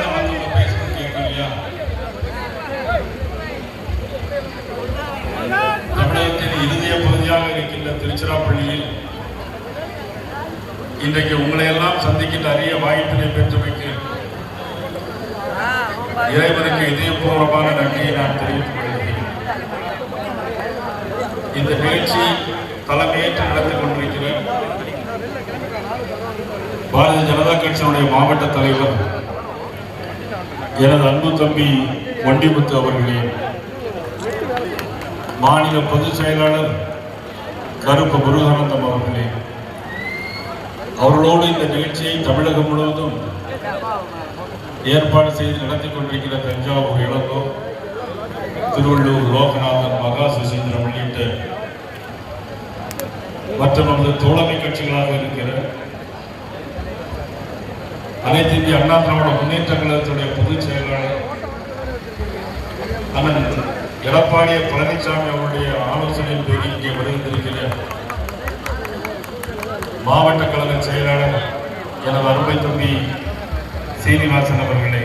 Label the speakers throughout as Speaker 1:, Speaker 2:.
Speaker 1: தான் மற்றவங்க பேசணும் கேட்கணும் இல்லையா? தமிழகத்தின் இதய பகுதியாக இருக்கின்ற திருச்சிராப்பள்ளியில் இன்றைக்கு உங்களை எல்லாம் சந்திக்கின்ற அரிய வாய்ப்பினை பெற்றமைக்கு இறைவனுக்கு இதயபூர்வமான நன்றியை நான் தெரிவித்துக் கொள்கிறேன். இந்த நிகழ்ச்சி தலைமையேற்று நடத்திக் கொண்டிருக்கிறேன் பாரதிய ஜனதா கட்சியினுடைய மாவட்ட தலைவர் எனது அன்பு தம்பி வண்டிமுத்து அவர்களே, மாநில பொதுச் செயலாளர் கருப்பு முருகானந்தம் அவர்களே, அவர்களோடு இந்த நிகழ்ச்சியை தமிழகம் முழுவதும் ஏற்பாடு செய்து நடத்தி கொண்டிருக்கிற தஞ்சாவூர் இளங்கோ, திருவள்ளூர் லோகநாதன், மகா சுசீந்திரம் உள்ளிட்ட மற்ற நமது தோழமை கட்சிகளாக இருக்கிற அனைத்து இந்திய அண்ணா திராவிட முன்னேற்ற கழகத்துடைய பொதுச் செயலாளர் அண்ணன் எடப்பாடி பழனிசாமி அவருடைய ஆலோசனையின் பேரில் இங்கே வருகின்ற மாவட்ட கழக செயலாளர் எனது அருமை தம்பி சீனிவாசன் அவர்களே,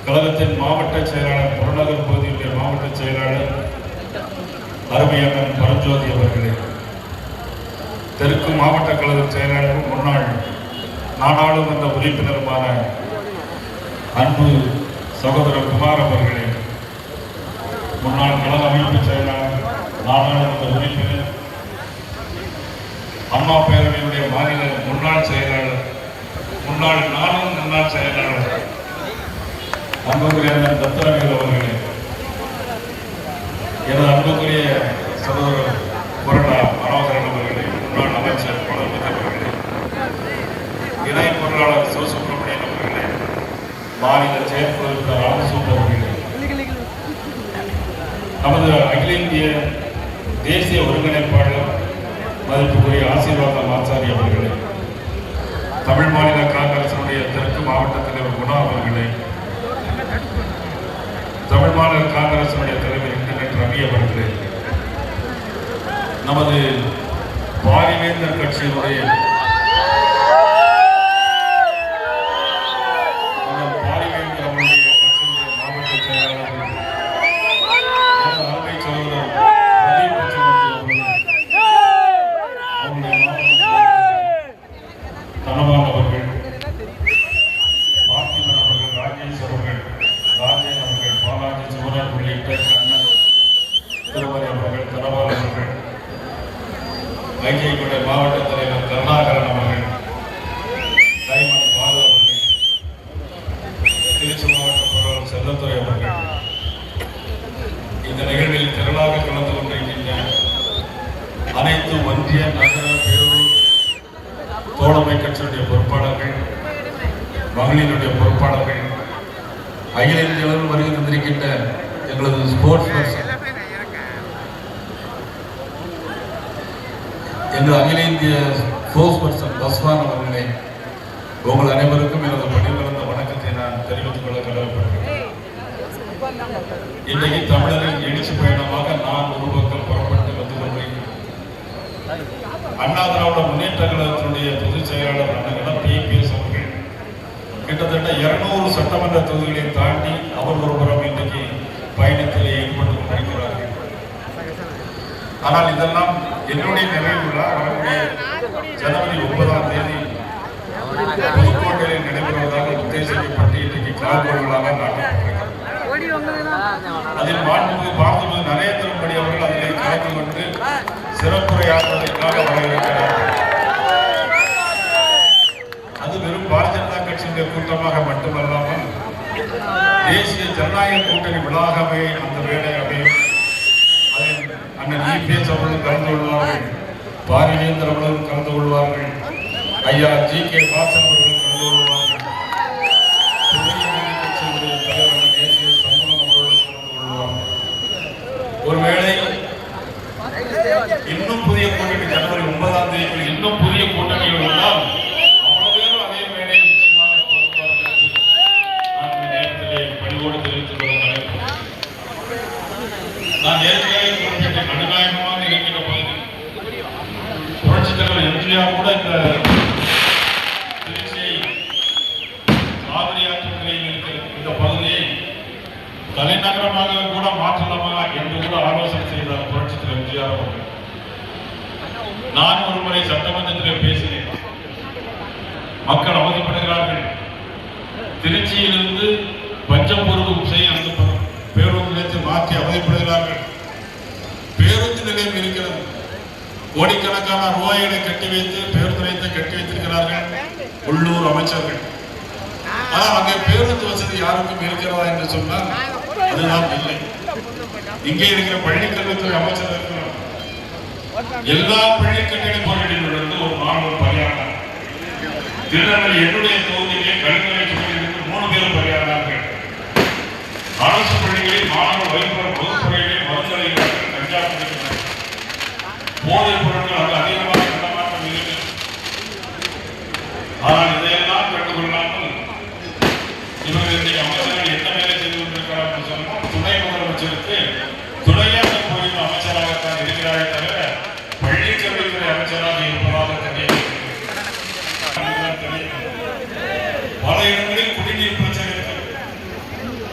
Speaker 1: கழகத்தின் மாவட்ட செயலாளர் புறநகர் பகுதியுடைய மாவட்ட செயலாளர் அருமையண்ணன் பரஞ்சோதி அவர்களே, தெற்கு மாவட்ட கழக செயலாளரும் முன்னாள் நாடாளுமன்ற உறுப்பினருமான அன்பு சகோதரர் குமார் அவர்களே, முன்னாள் கழக அமைப்பு செயலாளர், நாடாளுமன்ற உறுப்பினர், அம்மா பேரவையினுடைய மாநில முன்னாள் செயலாளர், முன்னாள் செயலாளர் அன்புக்குரிய தத்தரவேல் அவர்களே, எனது அன்புக்குரிய சகோதரர் கொரடா மனோகரன் அவர்களே, முன்னாள் அமைச்சர் பழம்பதி அவர்களே, இணை பொருளாளர் சிவசுப்ரமணியன் அவர்களே, மாநில செயற்பொருள் ராமசூப் அவர்களே, நமது அகில இந்திய தேசிய ஒருங்கிணைப்பாளர் மதிப்புக்குரிய ஆசீர்வாதம் ஆச்சாரி அவர்களே, தமிழ் மாநில காங்கிரசினுடைய தெற்கு மாவட்ட தலைவர் குணா அவர்களே, தமிழ் மாநில காங்கிரசினுடைய தலைவர் இன்டர்நெட் ரவி அவர்களே, நமது பாரிவேந்தர் கட்சியினுடைய மாவட்ட செயலாளர் அருமை சகோதரர் தனபால் அவர்கள், பார்த்திபன் அவர்கள், ராஜேஷ் அவர்கள், ராஜேன் அவர்கள், பாலாஜி சிவராஜ் உள்ளிட்ட கண்ணன் திருமதி அவர்கள், தனபால் அவர்கள், ஐக்கிய மாவட்ட தலைவர் கருணாகரன் அவர்கள், டைமன் பாலு அவர்கள், திருச்சி மாவட்ட பொருளாளர் செல்லத்துறை அவர்கள், இந்த நிகழ்வில் திரளாக கலந்து கொண்டிருக்கின்ற அனைத்து ஒன்றிய நகர பேரூர் தோழமை கட்சியுடைய பொறுப்பாளர்கள், மகளிருடைய பொறுப்பாளர்கள், அகில இந்திய அளவில் வருகை தந்திருக்கின்ற எங்களது ஸ்போர்ட்ஸ் பர்சன், எங்கள் அகில இந்திய ஸ்போர்ட்ஸ் பர்சன் பஸ்வான் அவர்களே, உங்கள் அனைவருக்கும் எனது பணிபுரிந்த வணக்கத்தை நான் தெரிவித்துக் கொள்ள கடமைப்படுகிறேன். இன்றைக்கு தமிழரின் எழுச்சி பயணமாக நான் ஒரு பக்கம் புறப்பட்டு வந்து கொண்டிருக்கிறேன். அண்ணா திராவிட முன்னேற்ற கழகத்தினுடைய பொதுச் செயலாளர் அண்ணன் பிபிஎஸ் அவர்கள் கிட்டத்தட்ட 200 சட்டமன்ற தொகுதிகளை தாண்டி அவர் ஒருபுறம் இன்றைக்கு பயணத்தில் ஈடுபட்டு கொண்டிருக்கிறார்கள். ஆனால் இதெல்லாம் என்னுடைய நிறைவுள்ள வரக்கூடிய ஜனவரி 9ஆம் தேதி புதுக்கோட்டையில் நடைபெறுவதாக உத்தேசிக்கப்பட்டு இன்றைக்கு கால்கோள்களாக நாட்டப்பட்டிருக்கிறது. அதில் மாண்புமிகு பாரத நரேந்திர மோடி அவர்கள் அதிலே கலந்து கொண்டு சிறப்புரையாற்றுவதற்காக வரவிருக்கிறார்கள். அது வெறும் பாரதிய ஜனதா கட்சியினுடைய கூட்டமாக மட்டுமல்லாமல் தேசிய ஜனநாயக கூட்டணி விழாகவே அந்த வேலை அமையும். அதில் அண்ணன் இபிஎஸ் அவர்களும் கலந்து கொள்வார்கள், பாரிவேந்தர் அவர்களும் கலந்து கொள்வார்கள், ஐயா GK வாசன் அவர்கள் கலந்து கொள்வார்கள், கட்சியினுடைய தலைவர் தேசிய சமூகம் அவர்களும் கலந்து கொள்வார்கள். ஒருவேளை இன்னும் புதிய கூட்டணி ஜனவரி 9ஆம் தேதி இன்னும் புதிய கூட்டணிகள் வந்தால் அவ்வளவு பேரும் அதே மேடையில் நிச்சயமாக பொறுப்பார்கள் என்று நான் இந்த நேரத்திலே பணிவோடு தெரிவித்துக் கொள்ள நினைக்கிறேன். நான் ஏற்கனவே குறிப்பிட்ட கடுநாயகமாக இருக்கின்ற பகுதி புரட்சித் தலைவர் எம்ஜிஆர் கூட இந்த திருச்சியை தலைநகரமாக கூட மாற்றலாமா என்று கூட ஆலோசனை செய்தார் புரட்சித் தலைவர் எம்ஜிஆர் அவர்கள். நான் ஒரு முறை சட்டமன்றத்தில் பேசினேன். மக்கள் அவதிப்படுகிறார்கள். திருச்சியிலிருந்து பஞ்சப்பொருள் அந்த பேருந்து நிலையத்தை மாற்றி அவதிப்படுகிறார்கள். பேருந்து நிலையம் இருக்கிறது. கோடிக்கணக்கான ரூபாய்களை கட்டி வைத்து பேருந்து நிலையத்தை கட்டி வைத்திருக்கிறார்கள் உள்ளூர் அமைச்சர்கள். ஆனால் அங்கே பேருந்து வசதி யாருக்கும் இருக்கிறதா என்று சொன்னால் அதுதான் இல்லை. இங்கே இருக்கிற பள்ளிக்கல்வித்துறை அமைச்சர் இருக்கிறார். எல்லா பள்ளிக்கல்வி பொருளிலிருந்து ஒரு மாணவர் பலியானார். திருநெல்வேலி என்னுடைய தொகுதியிலே கல்வித்துறை துறையிலிருந்து 3 பேர் பலியானார்கள். அரசு பள்ளிகளில் மாணவர் வகுப்பறையிலே மருந்தளிக்கிறார்கள், கஞ்சா குடிக்கிறார்கள். போதைப் பொருட்கள் அது அதிகமாக நடமாட்டம் இருக்கிறது. ஆனால் இதையெல்லாம் கண்டுகொள்ளாமல் இவர்கள் இன்றைக்கு அமைச்சர்கள் என்ன வேலை செய்து கொண்டிருக்கிறார்கள் சொன்னால் துணை முதலமைச்சருக்கு துணையாக போயிருந்த அமைச்சராகத்தான் இருக்கிறாரே தவிர பள்ளிக்கல்வித்துறை அமைச்சராக இருப்பதாக தெரியவில்லை. பல இடங்களில் குடிநீர் பிரச்சனை இருக்கிறது.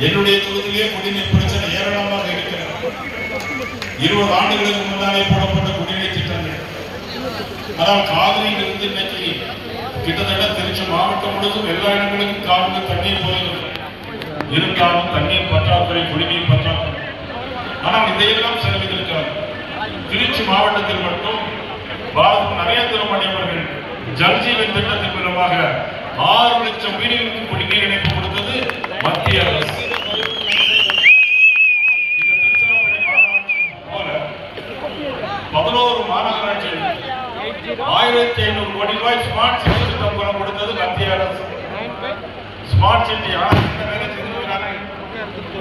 Speaker 1: என்னுடைய தொகுதியிலே குடிநீர் பிரச்சனை ஏராளமாக இருக்கிறது. 20 ஆண்டுகளுக்கு முன்னாலே போடப்பட்ட குடிநீர் திட்டங்கள், அதாவது காவிரியிலிருந்து இன்னைக்கு கிட்டத்தட்ட திருச்சி மாவட்டம் முழுவதும் எல்லா இடங்களுக்கும் காவிரி தண்ணீர் போகிறது. இருந்தாலும் தண்ணீர் பற்றாக்குறை, குடிநீர் பற்றாக்குறை. ஆனால் இதையெல்லாம் செலவிட்டிருக்கிறார். திருச்சி மாவட்டத்தில் மட்டும் பாரத நரேந்திர மோடி அவர்கள் ஜல்ஜீவன் திட்டத்தின் மூலமாக 6 லட்சம் வீடுகளுக்கு குடிநீர் இணைப்பு கொடுத்தது மத்திய அரசு. இந்த திருச்சிராப்பள்ளி மாநகராட்சி போல 11 மாநகராட்சி 1500 கோடி ரூபாய் ஸ்மார்ட் சிட்டி திட்டம் மூலம் கொடுத்தது மத்திய அரசு. ஸ்மார்ட் சிட்டி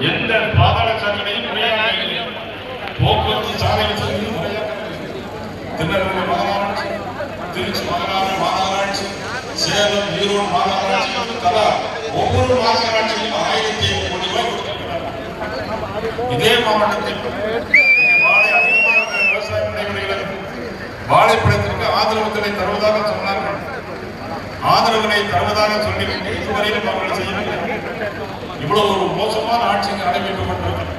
Speaker 1: எந்த பாதாள சாக்கடையும் முறையாக போக்குவரத்து சாலை வசதியும் முறையாக திருநெல்வேலி மாநகராட்சி, திருச்சி மாநகராட்சி, சேலம், ஈரோடு மாநகராட்சி தலா ஒவ்வொரு மாநகராட்சியிலும் 1500 கோடி ரூபாய் கொடுத்திருக்கிறார். இதே மாவட்டத்தில் வாழை அதிகமாக விவசாயம் நடைபெறுகிறது. வாழைப்பழத்திற்கு ஆதரவுகளை தருவதாக சொன்னார்கள். ஆதரவுகளை தருவதாக சொல்லிவிட்டு இதுவரையிலும் அவர்கள் செய்யவில்லை. இவ்வளவு ஒரு மோசமான ஆட்சி நடைபெற்றப்பட்டிருக்கிறது.